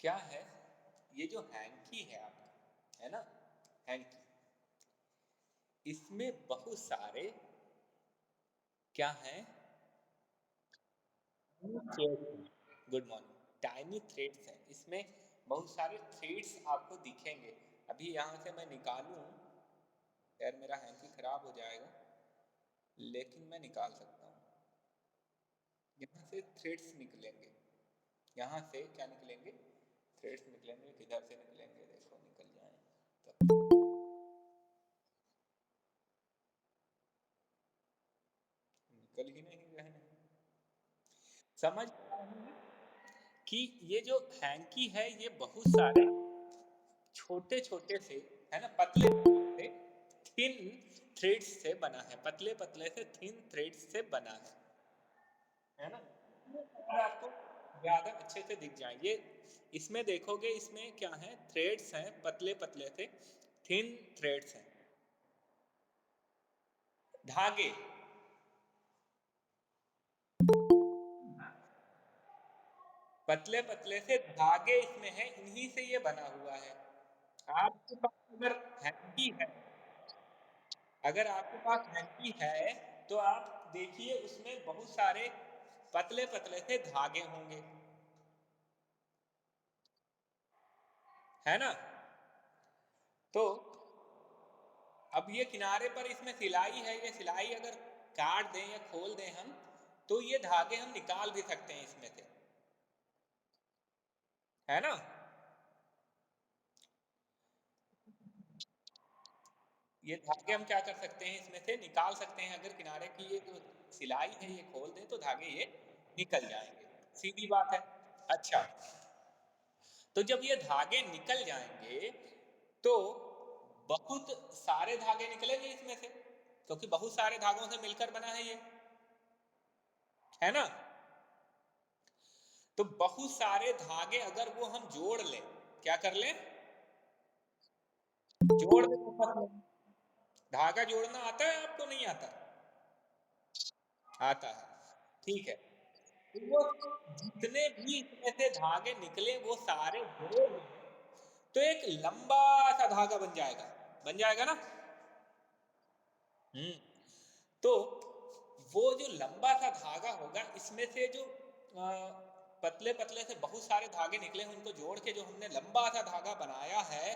क्या है ये जो हैंकी है आपका, है ना, हैंकी, इसमें बहुत सारे क्या है, गुड मॉर्निंग, टाइनी थ्रेड्स हैं। इसमें बहुत सारे थ्रेड्स आपको दिखेंगे। अभी यहाँ से मैं निकालूं, यार मेरा हैंकी खराब हो जाएगा, लेकिन मैं निकाल सकता हूँ। यहाँ से थ्रेड्स निकलेंगे, यहाँ से क्या निकलेंगे, थ्रेड्स निकलेंगे। किधर से निकलेंगे, देखो निकल जाए तब, निकल ही नहीं रहे हैं। समझ कि ये जो हैंकी है ये बहुत सारे छोटे छोटे से, है ना, पतले से थिन थ्रेड्स से बना है, पतले पतले से थिन थ्रेड्स से बना है ना। और आपको ज्यादा अच्छे से दिख जाएंगे। इसमें देखोगे, इसमें क्या है, थ्रेड्स हैं, पतले पतले से थिन थ्रेड्स हैं, धागे, पतले पतले से धागे इसमें हैं, इन्हीं से ये बना हुआ है। आपके पास अगर हैंकी है, अगर आपके पास हैंकी है तो आप देखिए उसमें बहुत सारे पतले पतले से धागे होंगे, है ना। तो अब ये किनारे पर इसमें सिलाई है, ये सिलाई अगर काट दें या खोल दें हम, तो ये धागे हम निकाल भी सकते हैं इसमें से, है ना। ये धागे हम क्या कर सकते हैं, इसमें से निकाल सकते हैं। अगर किनारे की ये जो सिलाई है ये खोल दें तो धागे ये निकल जाएंगे, सीधी बात है। अच्छा, तो जब ये धागे निकल जाएंगे तो बहुत सारे धागे निकलेंगे इसमें से, क्योंकि बहुत सारे धागों से मिलकर बना है ये, है ना। तो बहुत सारे धागे अगर वो हम जोड़ लें, क्या कर लें, जोड़ दें आपस में। धागा जोड़ना आता है आपको, नहीं आता? आता है, ठीक है। तो वो जितने भी इसमें से धागे निकले वो सारे जोड़ दें तो एक लंबा सा धागा बन जाएगा, बन जाएगा ना। हम्म, तो वो जो लंबा सा धागा होगा, इसमें से जो पतले पतले से बहुत सारे धागे निकले हैं, उनको जोड़ के जो हमने लंबा सा धागा बनाया है,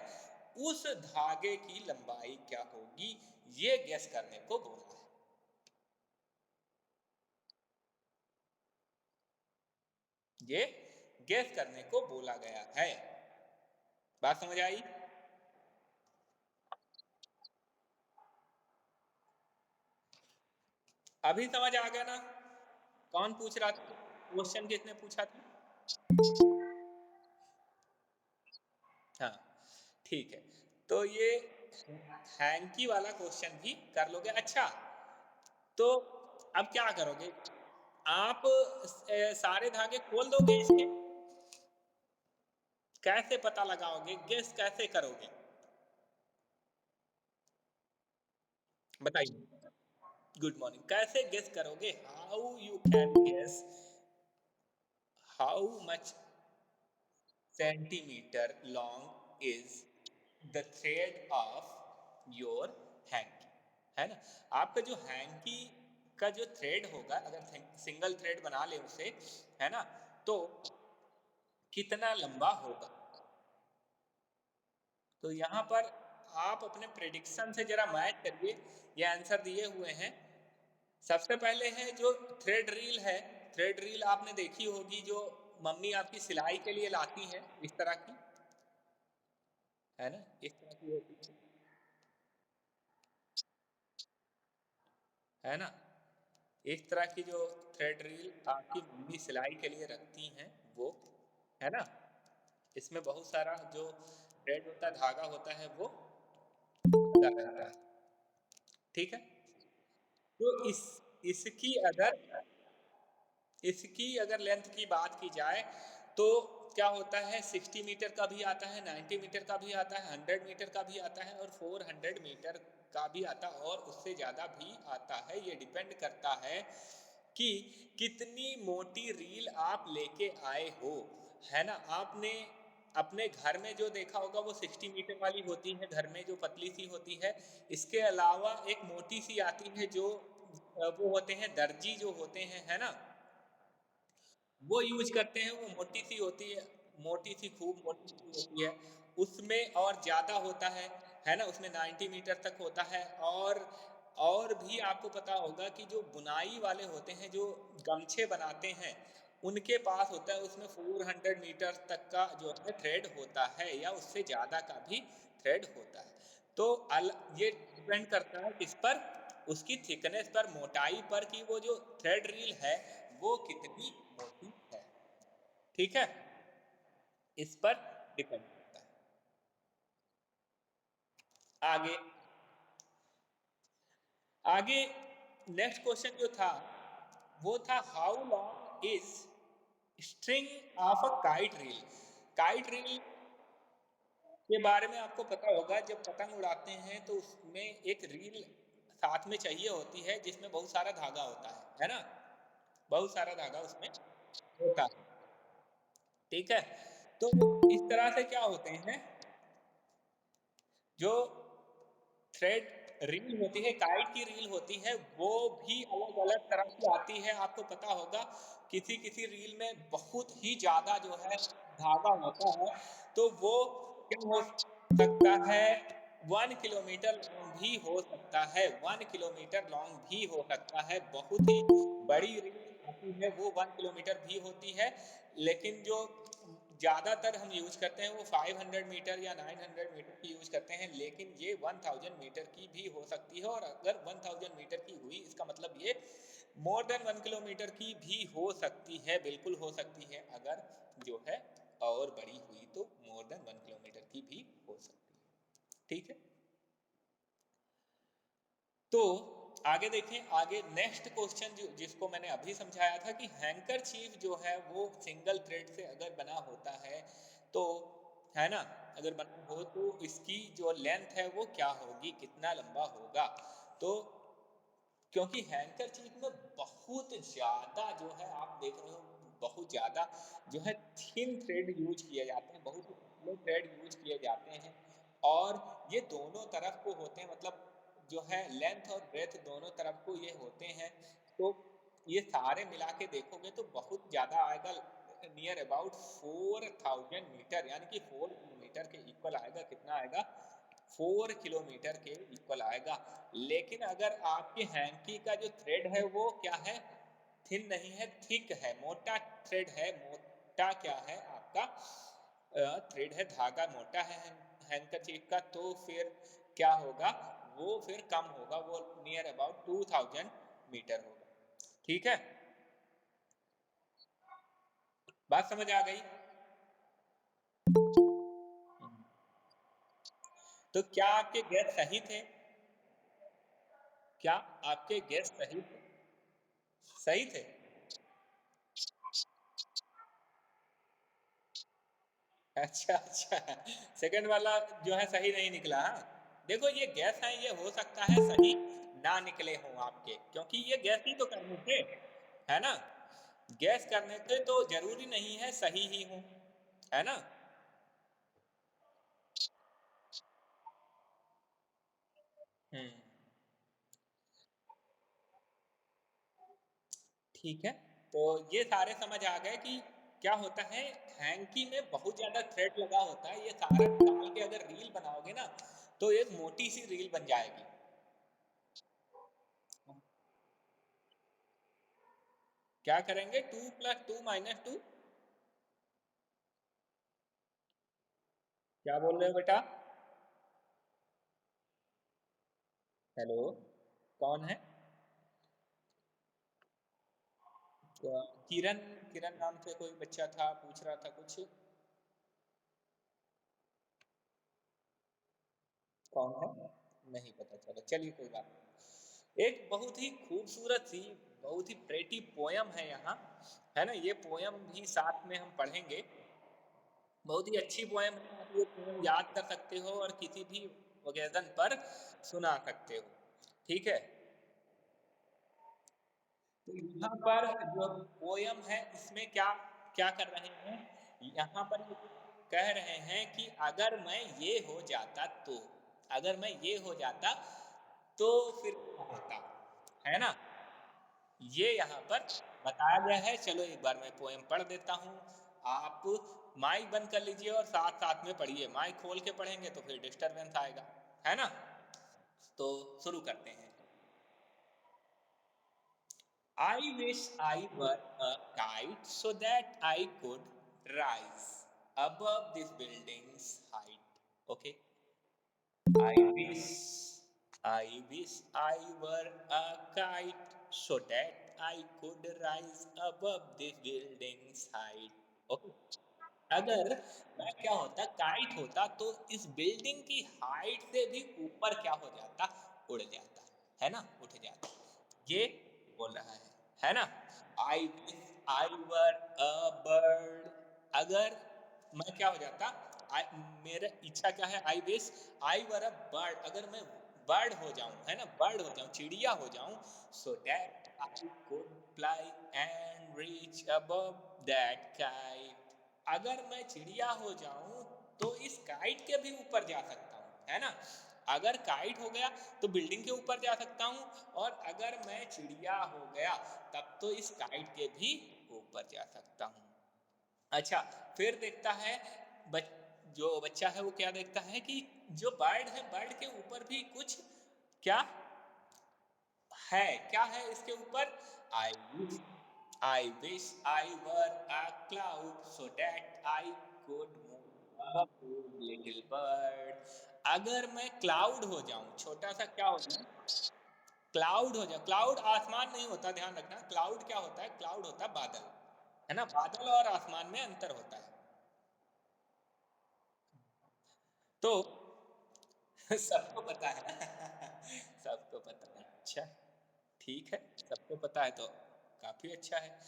उस धागे की लंबाई क्या होगी, ये गेस करने को बोला है। ये गेस करने को बोला गया है। बात समझ आई? अभी समझ आ गया ना? कौन पूछ रहा था क्वेश्चन, किसने पूछा था? हाँ, ठीक है। तो ये हैंकी वाला क्वेश्चन भी कर लोगे। अच्छा, तो अब क्या करोगे आप, सारे धागे खोल दोगे इसके, कैसे पता लगाओगे, गेस कैसे करोगे, बताइए। गुड मॉर्निंग, कैसे गेस करोगे, how you can guess how much centimetre long is the thread of your hanky, है ना। आपका जो हैंकी का जो थ्रेड होगा, अगर सिंगल थ्रेड बना ले उसे, है ना, तो कितना लंबा होगा। तो यहाँ पर आप अपने प्रेडिक्शन से जरा मैच करिए, ये आंसर दिए हुए हैं। सबसे पहले है जो थ्रेड रील है, थ्रेड रील आपने देखी होगी, जो मम्मी आपकी सिलाई के लिए लाती है, इस तरह की, है ना, इस तरह की होती है ना। इस तरह की जो थ्रेड रील आपकी मम्मी सिलाई के लिए रखती हैं वो, है ना, इसमें बहुत सारा जो थ्रेड होता है, धागा होता है, वो लगा रहता है, ठीक है। तो इसकी अगर लेंथ की बात की जाए तो क्या होता है, 60 मीटर का भी आता है, 90 मीटर का भी आता है, 100 मीटर का भी आता है, और 400 मीटर का भी आता है, और उससे ज़्यादा भी आता है। ये डिपेंड करता है कि कितनी मोटी रील आप लेके आए हो, है ना। आपने अपने घर में जो देखा होगा वो 60 मीटर वाली होती है, घर में जो पतली सी होती है। इसके अलावा एक मोटी सी आती है जो वो होते हैं दर्जी जो होते हैं, है ना, वो यूज करते हैं। वो मोटी सी होती है, मोटी सी, खूब मोटी सी होती है। उसमें और ज्यादा होता है ना, उसमें 90 मीटर तक होता है। और भी आपको पता होगा कि जो बुनाई वाले होते हैं, जो गमछे बनाते हैं, उनके पास होता है, उसमें 400 मीटर तक का जो है थ्रेड होता है, या उससे ज्यादा का भी थ्रेड होता है। तो ये डिपेंड करता है किस पर, उसकी थिकनेस पर, मोटाई पर, कि वो जो थ्रेड रील है वो कितनी मोटी है। ठीक है, इस पर डिपेंड करता है। आगे आगे नेक्स्ट क्वेश्चन जो था वो था, how long is string of a kite reel. Kite reel के बारे में आपको पता होगा, जब पतंग उड़ाते हैं तो उसमें एक रील साथ में चाहिए होती है, जिसमें बहुत सारा धागा होता है ना, बहुत सारा धागा उसमें होता है। ठीक है, तो इस तरह से क्या होते हैं, जो थ्रेड रील होती है, काइट की रील होती है, वो भी अलग अलग तरह की आती है। आपको पता होगा किसी किसी रील में बहुत ही ज्यादा जो है धागा होता है, तो वो क्या हो सकता है, 1 किलोमीटर लॉन्ग भी हो सकता है, 1 किलोमीटर लॉन्ग भी हो सकता है। बहुत ही बड़ी रील होती है वो 1 किलोमीटर भी होती है। लेकिन जो ज्यादातर हम यूज करते हैं वो 500 मीटर या 900 मीटर की यूज करते हैं, लेकिन ये 1000 मीटर की भी हो सकती है। और अगर 1000 मीटर की हुई, इसका मतलब ये मोर देन 1 किलोमीटर की भी हो सकती है, बिल्कुल हो सकती है। अगर जो है और बड़ी हुई तो मोर देन 1 किलोमीटर की भी हो सकती है। ठीक है, तो आगे देखें। आगे नेक्स्ट क्वेश्चन जो जिसको मैंने अभी समझाया था, कि हैंकर चीफ जो है वो सिंगल थ्रेड से अगर बना होता है, तो है ना, अगर बना हो तो इसकी जो लेंथ है वो क्या होगी, कितना लंबा होगा। तो क्योंकि हैंकर चीफ में बहुत ज्यादा जो है, आप देख रहे हो, बहुत ज्यादा जो है थिन थ्रेड यूज किए जाते हैं, बहुत पतले थ्रेड यूज किए जाते हैं। और ये दोनों तरफ को होते हैं, मतलब जो है लेंथ और ब्रेथ दोनों तरफ को ये होते हैं। तो ये सारे मिला के देखोगे तो बहुत ज्यादा आएगा, नियर अबाउट 4000 मीटर, यानी कि 4 किलोमीटर के इक्वल आएगा। कितना आएगा, 4 किलोमीटर के इक्वल आएगा। लेकिन अगर आपके हैंकी का जो थ्रेड है वो क्या है, थिन नहीं है, थिक है, मोटा थ्रेड है। मोटा क्या है आपका थ्रेड है, धागा मोटा है हैंकरचीफ का, तो फिर क्या होगा, वो फिर कम होगा, वो नियर अबाउट 2000 मीटर होगा। ठीक है, बात समझ आ गई। तो क्या आपके गैस सही थे, क्या आपके गैस सही थे, सही थे? अच्छा अच्छा, सेकंड वाला जो है सही नहीं निकला। हाँ, देखो ये गैस है, ये हो सकता है सही ना निकले हों आपके, क्योंकि ये गैस ही तो करने थे, है ना, गैस करने थे, तो जरूरी नहीं है सही ही हो, है ना। हम्म, ठीक है, तो ये सारे समझ आ गए कि क्या होता है, हैंकी में बहुत ज्यादा थ्रेड लगा होता है। ये सारा निकाल के अगर रील बनाओगे ना, तो एक मोटी सी रील बन जाएगी। क्या करेंगे, 2 + 2 - 2? क्या बोल रहे हो बेटा? हेलो, कौन है? किरण, किरण नाम से कोई बच्चा था, पूछ रहा था कुछ। कौन है, नहीं पता चला, चलिए कोई बात नहीं। एक बहुत ही खूबसूरत सी, बहुत ही प्रेटी पोयम है यहाँ, है ना। ये पोयम भी साथ में हम पढ़ेंगे। बहुत ही अच्छी पोयम है, आप ये पोयम याद कर सकते हो और किसी भी ओकेजन पर सुना सकते हो। ठीक है, तो यहाँ पर जो पोयम है इसमें क्या क्या कर रहे हैं, यहाँ पर कह रहे हैं कि अगर मैं ये हो जाता तो, अगर मैं ये हो जाता तो फिर क्या होता, है ना? ये यहाँ पर बताया गया है। चलो एक बार मैं पोएम पढ़ देता हूँ। आप माइक बंद कर लीजिए और साथ साथ में पढ़िए। माइक खोल के पढ़ेंगे तो फिर डिस्टरबेंस आएगा, है ना? तो शुरू करते हैं। I wish I were a kite so that I could rise above this building's height. Okay. I wish, I wish I were a kite so that I could rise above this building's height. Okay. अगर मैं क्या होता, kite होता, तो इस building की height से भी ऊपर क्या हो जाता, उड़ जाता, है ना, उठ जाता। ये बोल रहा है ना? आई आई वर अ बर्ड, अगर मैं क्या हो जाता, आई, मेरा इच्छा क्या है, I wish I were a bird, अगर मैं बर्ड हो जाऊं, है ना, बर्ड हो जाऊं, चिड़िया हो जाऊं, सो that I could fly and reach above that kite, अगर मैं चिड़िया हो जाऊं तो इस काइट के भी ऊपर जा सकता हूं, है ना? अगर काइट हो गया तो बिल्डिंग के ऊपर जा सकता हूं, और अगर मैं चिड़िया हो गया तब तो इस काइट के भी ऊपर जा सकता हूं। अच्छा, फिर देखता है बच, जो बच्चा है वो क्या देखता है कि जो बर्ड है, बर्ड के ऊपर भी कुछ क्या है, क्या है इसके ऊपर, आई I wish I were a cloud so that I could move up to little bird. अगर मैं क्लाउड हो जाऊं, छोटा सा क्या हो जाऊं, क्लाउड हो जाऊं, क्लाउड आसमान नहीं होता, ध्यान रखना, क्लाउड क्या होता है, क्लाउड होता है बादल, है ना, बादल और आसमान में अंतर होता है। तो सबको पता है सबको पता है, अच्छा, ठीक है, सबको पता है तो काफी अच्छा है।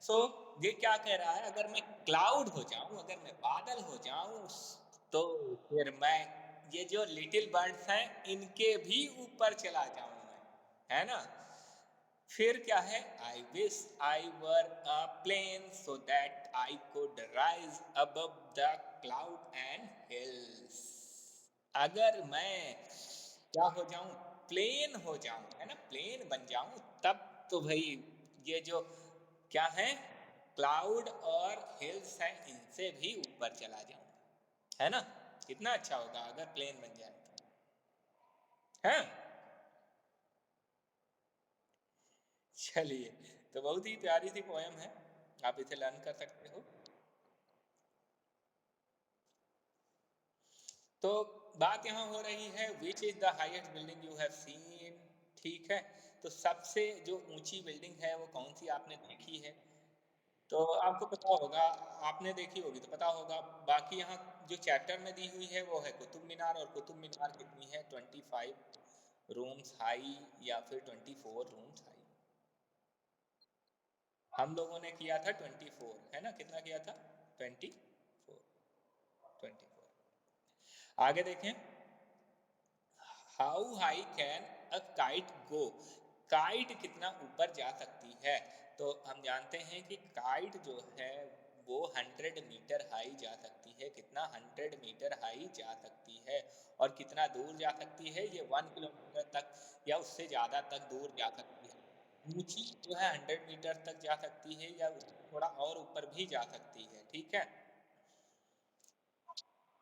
सो ये क्या कह रहा है, अगर मैं क्लाउड हो जाऊं, अगर मैं बादल हो जाऊं, तो फिर मैं ये जो लिटिल बर्ड्स हैं इनके भी ऊपर चला जाऊं मैं, है ना? फिर क्या है, I wish I were a plane so that I could rise above the cloud and hills, अगर मैं क्या हो जाऊं, प्लेन हो जाऊं, है ना, प्लेन बन जाऊं, तब तो भाई ये जो क्या है, क्लाउड और हिल्स हैं, इनसे भी ऊपर चला जाऊं, है ना? कितना अच्छा होगा अगर प्लेन बन जाए तो, है? चलिए, तो बहुत ही प्यारी सी पोयम है, आप इसे लर्न कर सकते हो। तो बात यहाँ हो रही है, which is the highest building you have seen, ठीक है? तो सबसे जो ऊंची बिल्डिंग है वो कौन सी आपने देखी है? तो आपको पता होगा, आपने देखी होगी तो पता होगा। बाकी यहाँ जो चैप्टर में दी हुई है वो है कुतुब मीनार, और कुतुब मीनार कितनी है, 25 रूम्स हाई या फिर 24 रूम्स हाई। हम लोगों ने किया था 24, है ना, कितना किया था, 24, 24। आगे देखें, how high can a kite go, kite कितना ऊपर जा सकती है? तो हम जानते हैं कि काइट जो है वो 100 मीटर हाई जा सकती है, कितना, 100 मीटर हाई जा सकती है। और कितना दूर जा सकती है, ये 1 किलोमीटर तक या उससे ज़्यादा तक दूर जा सकती है। ऊंची जो है 100 मीटर तक जा सकती है, या थोड़ा और ऊपर भी जा सकती है, ठीक है?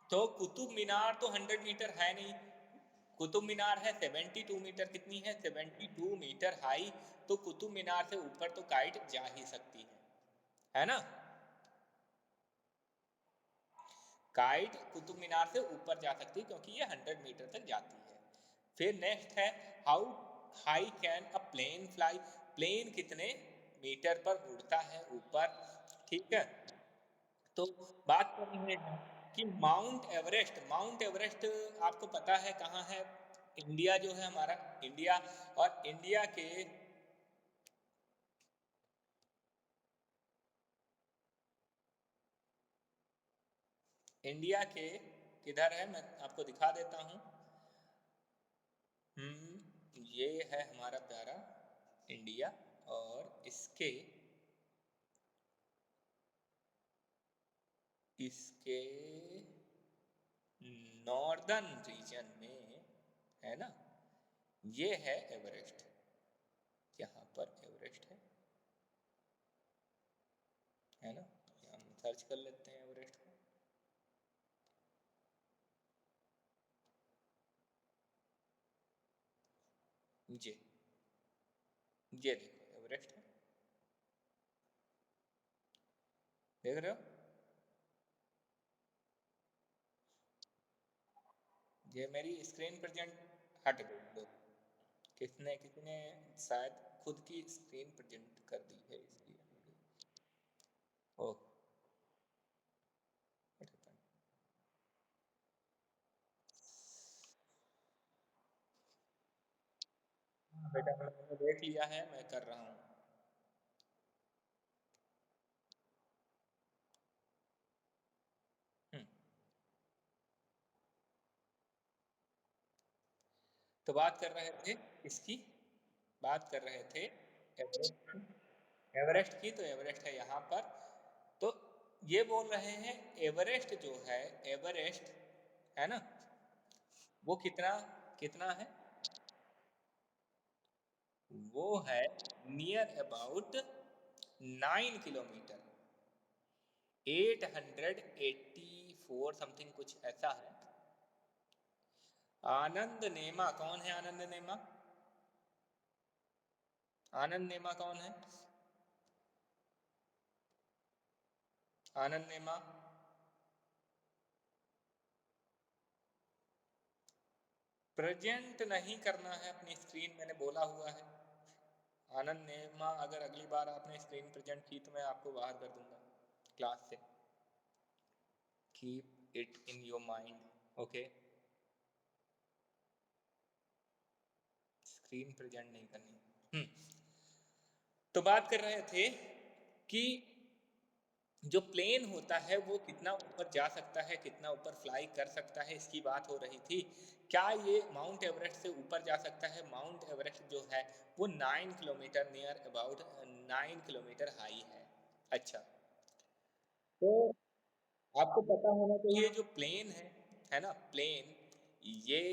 तो कुतुब मीनार तो 100 मीटर है नहीं, कुतुब मीनार है 72 मीटर, कितनी है, 72 मीटर हाई। तो कुतुब मीनार से ऊपर तो काइट जा ही सकती है ना? काइट कुतुब मीनार से ऊपर जा सकती है क्योंकि ये 100 मीटर तक जाती है। फिर नेक्स्ट है, how high can a plane fly, plane कितने मीटर पर उड़ता है ऊपर, ठीक है? तो बात कर रहे हैं कि माउंट एवरेस्ट, माउंट एवरेस्ट आपको पता है कहाँ है? इंडिया जो है हमारा, इंडिया, और इंडिया के किधर है, मैं आपको दिखा देता हूँ। ये है हमारा प्यारा इंडिया, और इसके नॉर्दर्न रीजन में, है ना, ये है एवरेस्ट। यहाँ पर एवरेस्ट है ना। हम सर्च कर लेते हैं एवरेस्ट को। जी, ये देखो एवरेस्ट है, देख रहे हो। ये मेरी स्क्रीन प्रेजेंट हट गई दो, किसने शायद खुद की स्क्रीन प्रेजेंट कर दी है इसलिए। ओ बेटा मैंने देख लिया है, मैं कर रहा हूँ। हम्म, तो बात कर रहे थे इसकी, बात कर रहे थे एवरेस्ट, एवरेस्ट की। तो एवरेस्ट है यहाँ पर। तो ये बोल रहे हैं एवरेस्ट जो है, एवरेस्ट है ना, वो कितना कितना है। वो है नियर अबाउट 9 किलोमीटर, 884 समथिंग कुछ ऐसा है। आनंद नेमा कौन है? आनंद नेमा, आनंद नेमा कौन है? आनंद नेमा प्रेजेंट नहीं करना है अपनी स्क्रीन, मैंने बोला हुआ है। आनंद नेमा अगर अगली बार आपने स्क्रीन प्रेजेंट की तो मैं आपको बाहर कर दूंगा क्लास से। Keep it in your mind, okay. Screen present नहीं करनी। तो बात कर रहे थे कि जो प्लेन होता है वो कितना ऊपर जा सकता है, कितना ऊपर फ्लाई कर सकता है, इसकी बात हो रही थी। क्या ये माउंट एवरेस्ट से ऊपर जा सकता है? माउंट एवरेस्ट जो है वो 9 kilometre, near about 9 kilometre high है। अच्छा, तो आपको पता होना चाहिए जो प्लेन है ना, प्लेन, ये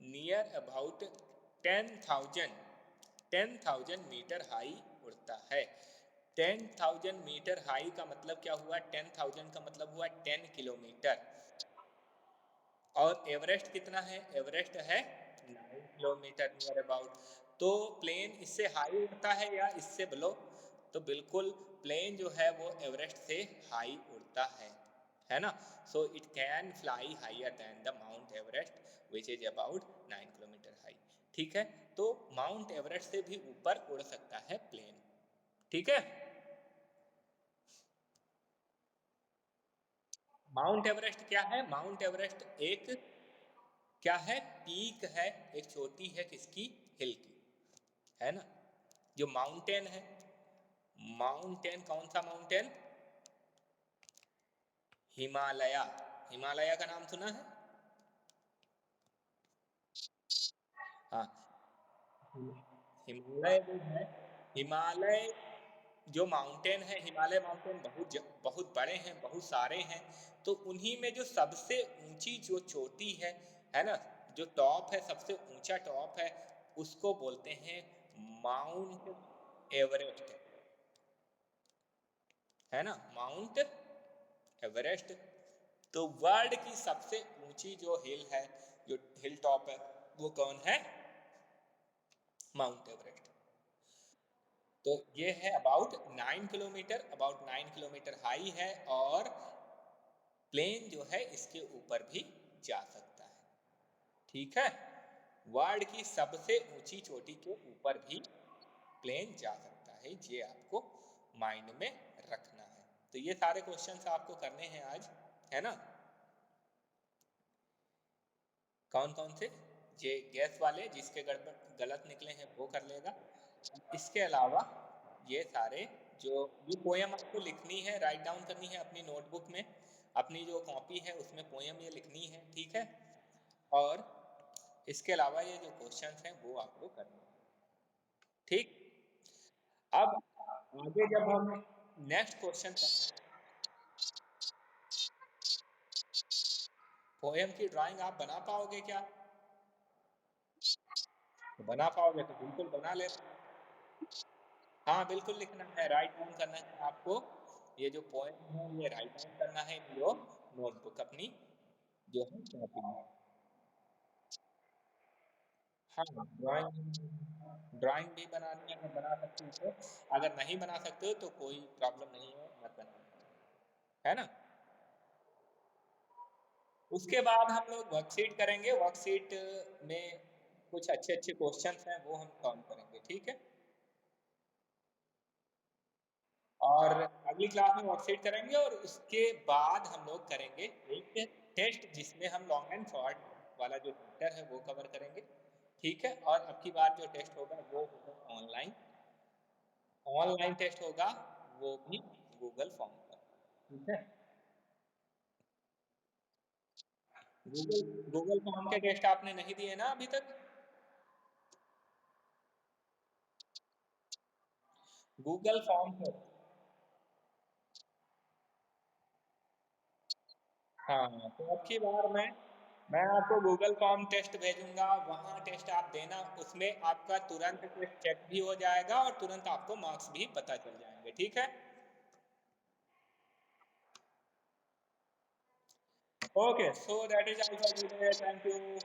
नियर अबाउट 10,000 मीटर हाई उड़ता है। 10,000 मीटर हाई का मतलब क्या हुआ? 10,000 का मतलब हुआ 10 किलोमीटर। और एवरेस्ट कितना है? एवरेस्ट है 9 किलोमीटर नियर अबाउट। तो प्लेन इससे हाई उड़ता है या इससे बिलो? तो बिल्कुल प्लेन जो है वो एवरेस्ट से हाई उड़ता है ना। So it can fly higher than the Mount Everest which is about 9 kilometre high. ठीक है, तो माउंट एवरेस्ट से भी ऊपर उड़ सकता है प्लेन। ठीक है, माउंट एवरेस्ट क्या है? माउंट एवरेस्ट एक क्या है? पीक है, एक चोटी है किसकी? हिल की, है ना। जो माउंटेन है, माउंटेन कौन सा माउंटेन? हिमालय। हिमालय का नाम सुना है? हाँ, हिमालय जो है, हिमालय जो माउंटेन है, हिमालय माउंटेन बहुत बड़े हैं, बहुत सारे हैं। तो उन्हीं में जो सबसे ऊंची जो चोटी है ना, जो टॉप है, सबसे ऊंचा टॉप है, उसको बोलते हैं माउंट एवरेस्ट, है ना, माउंट एवरेस्ट। तो वर्ल्ड की सबसे ऊंची जो हिल है, जो हिल टॉप है, वो कौन है? Mount Everest. तो ये है about 9 kilometre, about 9 kilometre high है, और प्लेन जो है इसके ऊपर भी जा सकता है। ठीक है, वर्ल्ड की सबसे ऊंची चोटी के ऊपर भी प्लेन जा सकता है, ये आपको माइंड में रखना है। तो ये सारे क्वेश्चंस आपको करने हैं आज, है ना। कौन कौन से? ये गैस वाले जिसके गड़बड़ गलत निकले हैं वो कर लेगा। इसके अलावा ये सारे जो ये पोयम आपको लिखनी है, राइट डाउन करनी है अपनी नोटबुक में, अपनी जो कॉपी है उसमें पोयम ये लिखनी है, ठीक है। और इसके अलावा ये जो क्वेश्चंस हैं वो आपको करने हैं, ठीक। अब आगे जब हम नेक्स्ट क्वेश्चन पोएम की ड्राइंग आप बना पाओगे क्या? बना पाओगे तो बिल्कुल बना ले। हाँ बिल्कुल लिखना है, राइट डाउन करना है आपको। ये जो पोएम है ये राइट डाउन करना है इन योर नोटबुक, अपनी जो है कॉपी में। हाँ, ड्राइंग भी बनानी है, बना सकते हो तो। अगर नहीं बना सकते हो तो कोई प्रॉब्लम नहीं है, मत बनाना, है ना। उसके बाद हम लोग वर्कशीट करेंगे। वर्कशीट में कुछ अच्छे अच्छे क्वेश्चंस हैं, वो हम सॉल्व करेंगे, ठीक है। और अगली क्लास में वर्कशीट करेंगे और उसके बाद हम लोग करेंगे एक टेस्ट, जिसमें हम लॉन्ग एंड शॉर्ट वाला जो चैप्टर है वो कवर करेंगे, ठीक है। और अब की बार जो टेस्ट होगा वो होगा ऑनलाइन। ऑनलाइन टेस्ट होगा, वो भी गूगल फॉर्म पर, ठीक है। गूगल गूगल फॉर्म के टेस्ट आपने नहीं दिए ना अभी तक? गूगल फॉर्म पर। हाँ, तो अब की बार मैं आपको गूगल फॉर्म टेस्ट भेजूंगा, वहाँ टेस्ट आप देना। उसमें आपका तुरंत टेस्ट चेक भी हो जाएगा और तुरंत आपको मार्क्स भी पता चल जाएंगे, ठीक है। Okay, so that is all for today, thank you.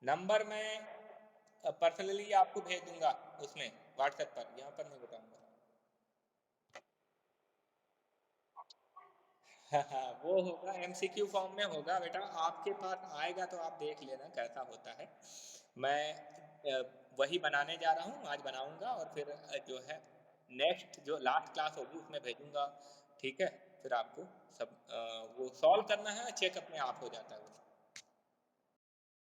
Number मैं पर्सनली आपको भेज दूंगा, उसमें व्हाट्सएप पर, यहाँ पर नहीं बताऊंगा। हाँ हाँ, वो होगा एमसीक्यू फॉर्म में होगा बेटा, आपके पास आएगा तो आप देख लेना कैसा होता है। मैं वही बनाने जा रहा हूँ, आज बनाऊंगा और फिर जो है नेक्स्ट जो लास्ट क्लास होगी उसमें भेजूंगा, ठीक है। फिर आपको सब वो सॉल्व करना है, चेक अपने आप हो जाता है वो।